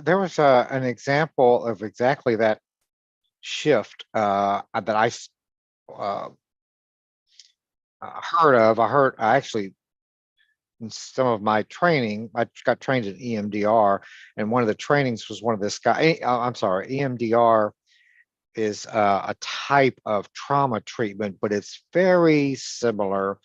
There was an example of exactly that shift that I heard of. I actually, in some of my training, I got trained in EMDR, and one of the trainings was one of this guy. I'm sorry, EMDR is a type of trauma treatment, but it's very similar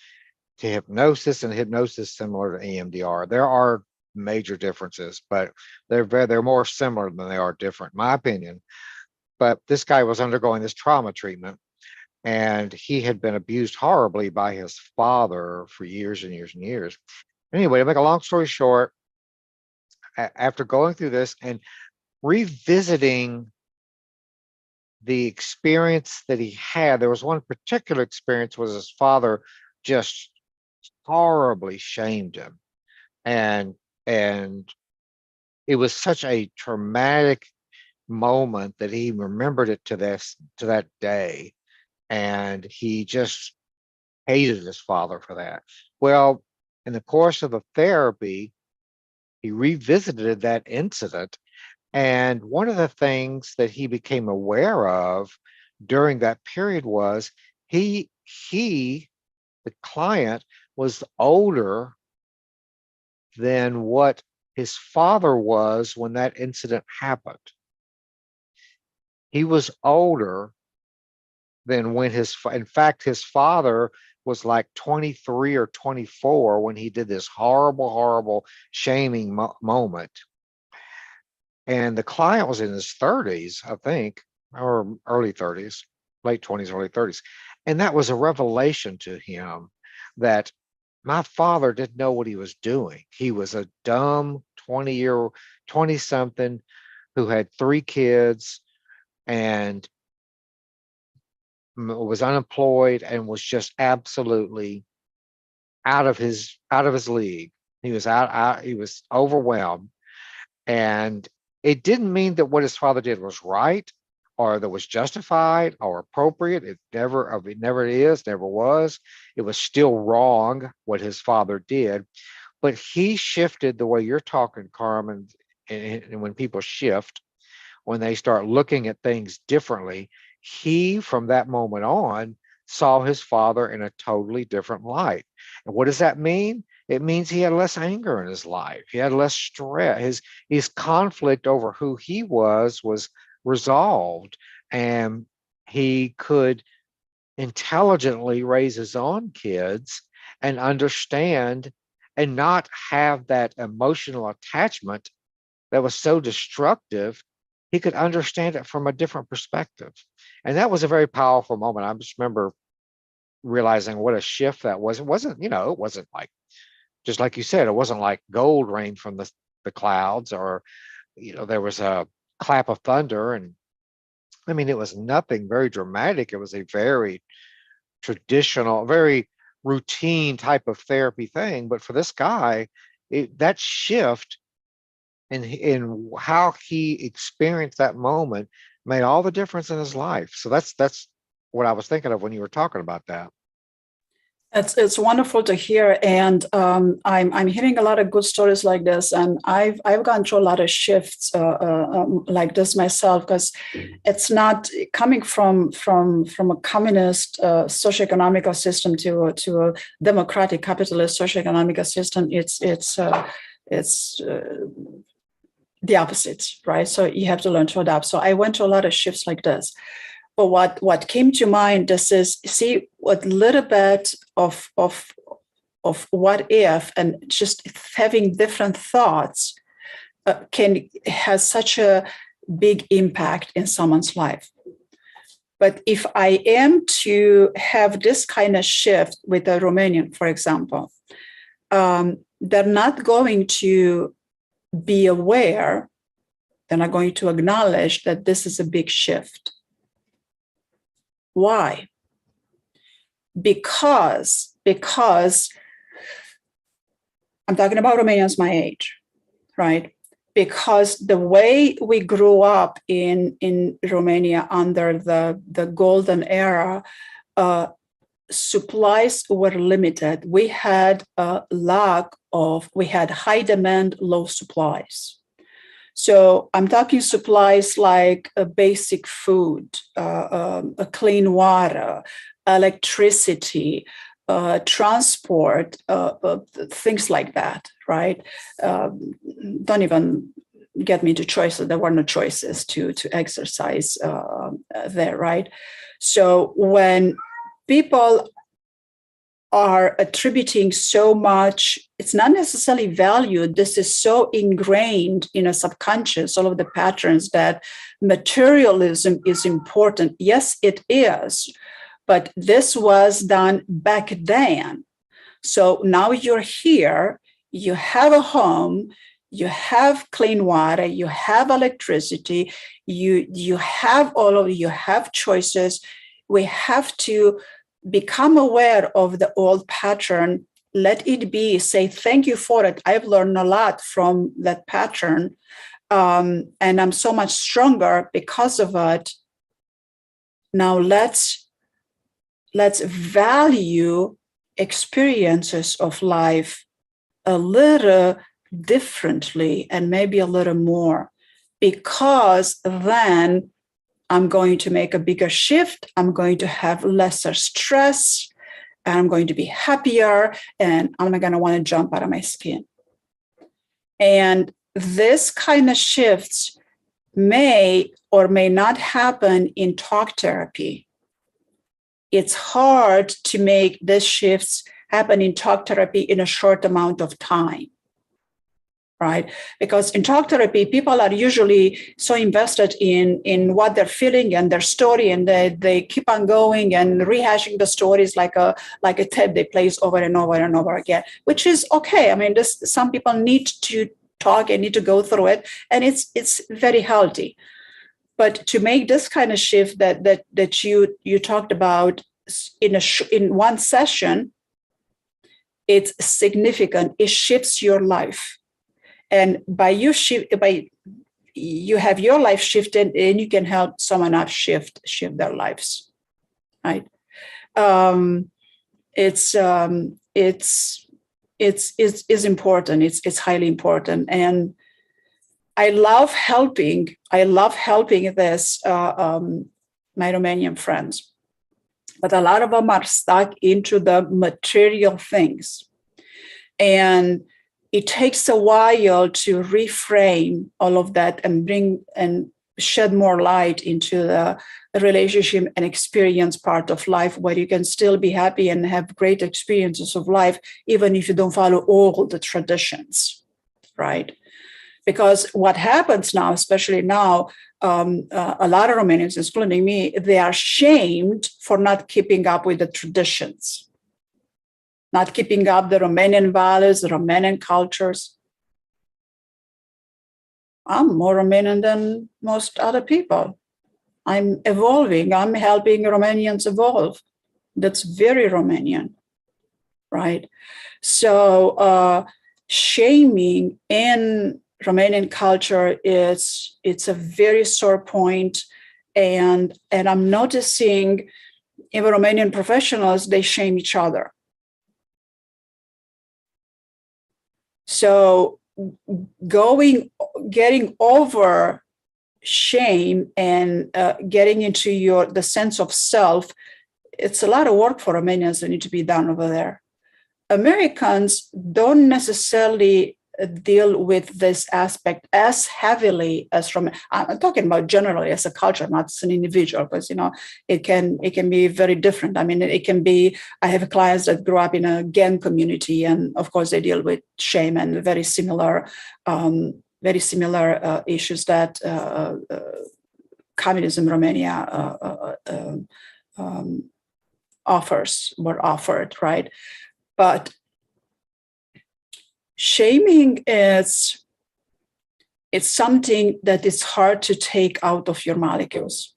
to hypnosis, and hypnosis similar to EMDR. There are major differences, but they're more similar than they are different, in my opinion. But this guy was undergoing this trauma treatment, and he had been abused horribly by his father for years and years and years. Anyway, to make a long story short, after going through this and revisiting the experience that he had, there was one particular experience was his father just horribly shamed him, and it was such a traumatic moment that he remembered it to that day, and he just hated his father for that. Well, in the course of the therapy, he revisited that incident, and one of the things that he became aware of during that period was the client, was older than what his father was when that incident happened. He was older than when in fact, his father was like 23 or 24 when he did this horrible, horrible shaming moment. And the client was in his 30s, I think, or early 30s, late 20s, early 30s. And that was a revelation to him that my father didn't know what he was doing. He was a dumb 20-something who had 3 kids and was unemployed and was just absolutely out of his league. He was he was overwhelmed. And it didn't mean that what his father did was right or that was justified or appropriate. It never is, never was. It was still wrong what his father did. But he shifted the way you're talking, Carmen, and when people shift, when they start looking at things differently, he, from that moment on, saw his father in a totally different light. And what does that mean? It means he had less anger in his life. He had less stress. His conflict over who he was resolved, and he could intelligently raise his own kids and understand and not have that emotional attachment that was so destructive. He could understand it from a different perspective. And that was a very powerful moment. I just remember realizing what a shift that was. It wasn't, it wasn't like, just like you said, it wasn't like gold rain from the clouds, or, there was a clap of thunder. And I mean, it was nothing very dramatic. It was a very traditional, very routine type of therapy thing. But for this guy, that shift in how he experienced that moment made all the difference in his life. So that's what I was thinking of when you were talking about that. It's wonderful to hear, and I'm hearing a lot of good stories like this, and I've gone through a lot of shifts like this myself, because it's not coming from a communist socioeconomic system to a democratic capitalist socioeconomic system. It's the opposite, right? So you have to learn to adapt. So I went to a lot of shifts like this. But what came to mind, this is, see, what little bit of what if, and just having different thoughts has such a big impact in someone's life. But if I am to have this kind of shift with a Romanian, for example, they're not going to be aware, they're not going to acknowledge that this is a big shift. Why? Because I'm talking about Romanians my age, right? Because the way we grew up in Romania under the golden era, supplies were limited. We had we had high demand, low supplies. So I'm talking supplies like basic food, clean water, electricity, transport, things like that, right? Don't even get me to choices. There were no choices to exercise there, right? So when people are attributing so much, it's not necessarily valued. This is so ingrained in a subconscious, all of the patterns that materialism is important. Yes, it is. But this was done back then. So now you're here, you have a home, you have clean water, you have electricity, you have you have choices. We have to become aware of the old pattern, let it be, say thank you for it. I've learned a lot from that pattern. And I'm so much stronger because of it. Now let's value experiences of life a little differently and maybe a little more, because then I'm going to make a bigger shift. I'm going to have lesser stress, and I'm going to be happier, and I'm not going to want to jump out of my skin. And this kind of shifts may or may not happen in talk therapy. It's hard to make these shifts happen in talk therapy in a short amount of time, right? Because in talk therapy, people are usually so invested in what they're feeling and their story, and they keep on going and rehashing the stories like a tape they plays over and over and over again, which is okay. I mean, some people need to talk and need to go through it, and it's very healthy. But to make this kind of shift that you talked about in one session, it's significant. It shifts your life, and by you have your life shifted, and you can help someone else shift their lives, right? It's important. It's highly important, and I love helping this my Romanian friends, but a lot of them are stuck into the material things, and it takes a while to reframe all of that and bring and shed more light into the relationship and experience part of life, where you can still be happy and have great experiences of life, even if you don't follow all the traditions, right? Because what happens now, especially now, a lot of Romanians, including me, they are shamed for not keeping up with the traditions, not keeping up the Romanian values, the Romanian cultures. I'm more Romanian than most other people. I'm evolving. I'm helping Romanians evolve. That's very Romanian, right? So shaming in Romanian culture it's a very sore point, and I'm noticing even Romanian professionals, they shame each other. So getting over shame and getting into the sense of self, it's a lot of work for Romanians that need to be done over there. Americans don't necessarily deal with this aspect as heavily as I'm talking about generally as a culture, not as an individual, because it can be very different. I mean, it can be. I have clients that grew up in a gang community, and of course they deal with shame and very similar issues that communism Romania were offered, right? But shaming is, it's something that is hard to take out of your molecules.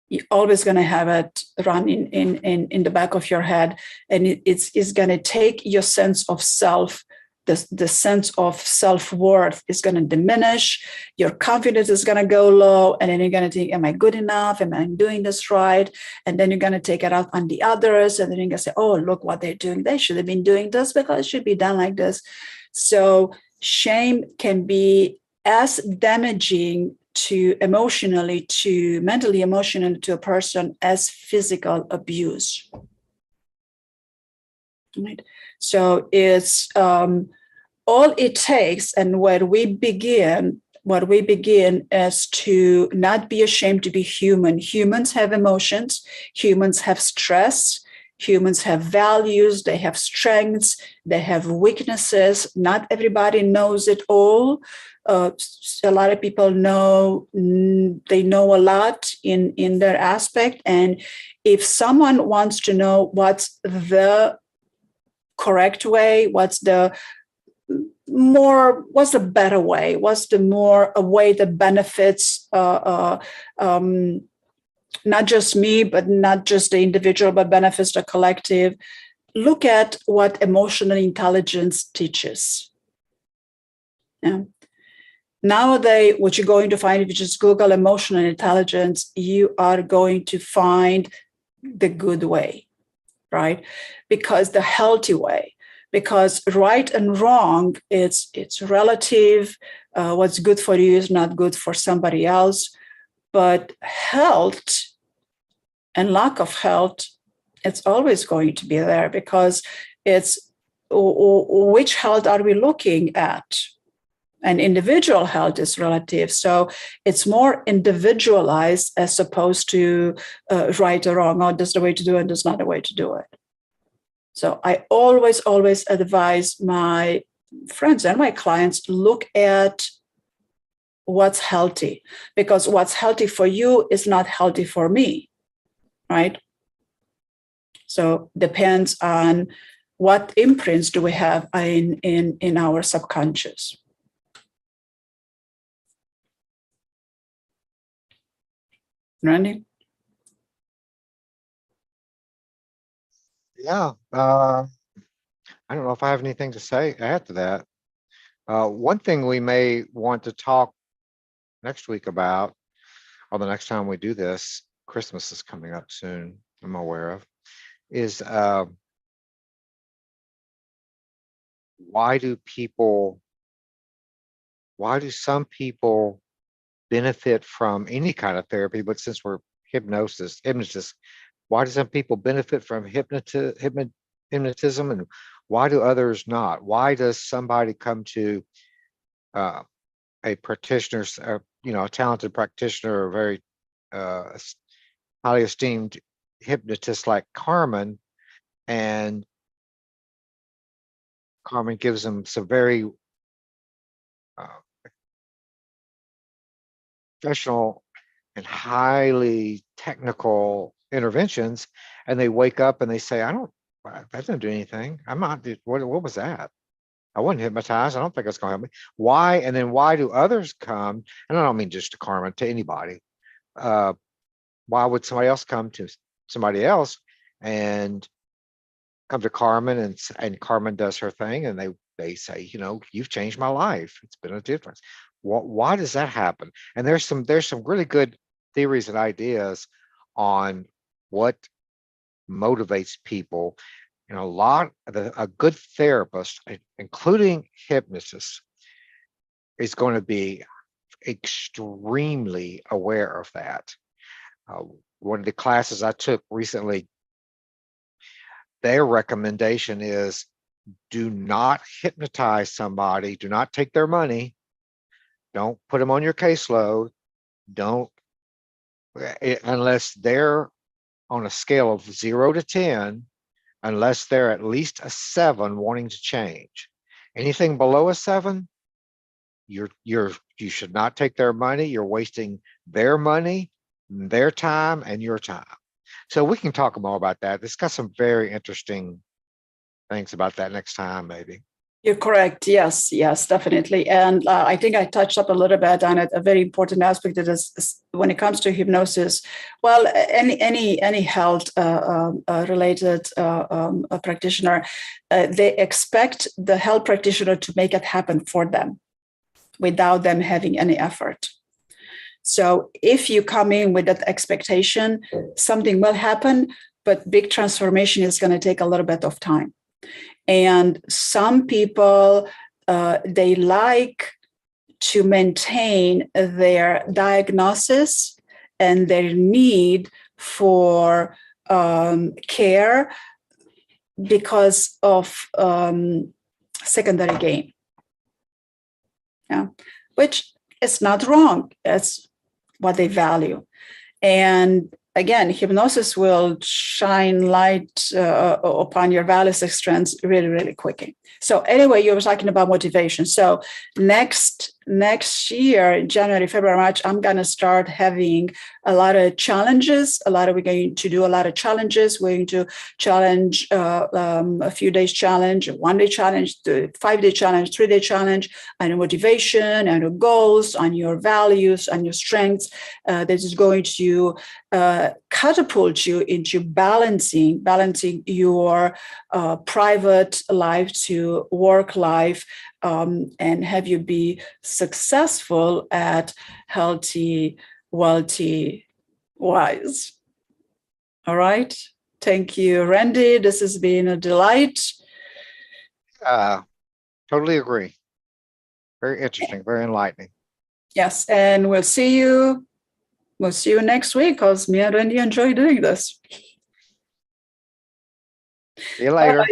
You're always going to have it running in the back of your head, and it's going to take your sense of self. The sense of self-worth is going to diminish. Your confidence is going to go low, and then you're going to think, am I good enough? Am I doing this right? And then you're going to take it out on the others, and then you're going to say, oh, look what they're doing. They should have been doing this because it should be done like this. So shame can be as damaging to mentally emotionally to a person as physical abuse. Right? So it's all it takes, and where we begin is to not be ashamed to be human. Humans have emotions, humans have stress, humans have values, they have strengths, they have weaknesses. Not everybody knows it all. A lot of people they know a lot in their aspect. And if someone wants to know what's the correct way, what's the better way, what's a way that benefits not just me, but not just the individual, but benefits the collective, look at what emotional intelligence teaches. Yeah. Nowadays, what you're going to find, if you just Google emotional intelligence, you are going to find the good way, right? Because the healthy way, because right and wrong, it's relative. What's good for you is not good for somebody else. But health and lack of health, it's always going to be there, because it's which health are we looking at? And individual health is relative. So it's more individualized as opposed to right or wrong. Oh, this is the way to do it, and this is not the way to do it. So I always advise my friends and my clients, look at what's healthy, because what's healthy for you is not healthy for me, right? So depends on what imprints do we have in our subconscious. Randy? Yeah. I don't know if I have anything to say add to that. One thing we may want to talk next week about, or the next time we do this, Christmas is coming up soon, I'm aware of, is why do some people benefit from any kind of therapy? But since we're hypnotists, why do some people benefit from hypnotism, and why do others not? Why does somebody come to a practitioner, a talented practitioner, a very highly esteemed hypnotist like Carmen, and Carmen gives them some very professional and highly technical interventions, and they wake up and they say, that didn't do anything. I'm not, what was that? I wasn't hypnotized. I don't think it's going to help me. Why? And then why do others come? And I don't mean just to Carmen, to anybody. Why would somebody else come to somebody else and come to Carmen, and Carmen does her thing, and they say, you've changed my life. It's been a difference. Why does that happen? And there's some really good theories and ideas on what motivates people. A good therapist, including hypnotists, is going to be extremely aware of that. One of the classes I took recently, their recommendation is, do not hypnotize somebody, do not take their money, don't put them on your caseload, unless they're on a scale of 0 to 10, unless they're at least a 7 wanting to change. Anything below a 7, you should not take their money. You're wasting their money, their time, and your time. So we can talk more about that. It's got some very interesting things about that next time, maybe. You're correct. Yes, yes, definitely. And I think I touched up a little bit on it. A very important aspect that is when it comes to hypnosis. Well, any health related practitioner, they expect the health practitioner to make it happen for them without them having any effort. So if you come in with that expectation, something will happen, but big transformation is going to take a little bit of time. And some people, they like to maintain their diagnosis and their need for care because of secondary gain. Yeah, which is not wrong. It's what they value. And again, hypnosis will shine light upon your values and strengths really, really quickly. So anyway, you were talking about motivation. So next year, January, February, March, I'm going to start having a lot of challenges. We're going to do a lot of challenges. We're going to challenge a few days challenge, 1 day challenge, 5 day challenge, 3 day challenge, on your motivation, on your goals, on your values, on your strengths. This is going to catapult you into balancing your private life to work life, and have you be successful at healthy, wealthy, wise. All right. Thank you, Randy. This has been a delight. Totally agree. Very interesting, very enlightening. Yes, and we'll see you next week, because me and Randy enjoy doing this. See you later.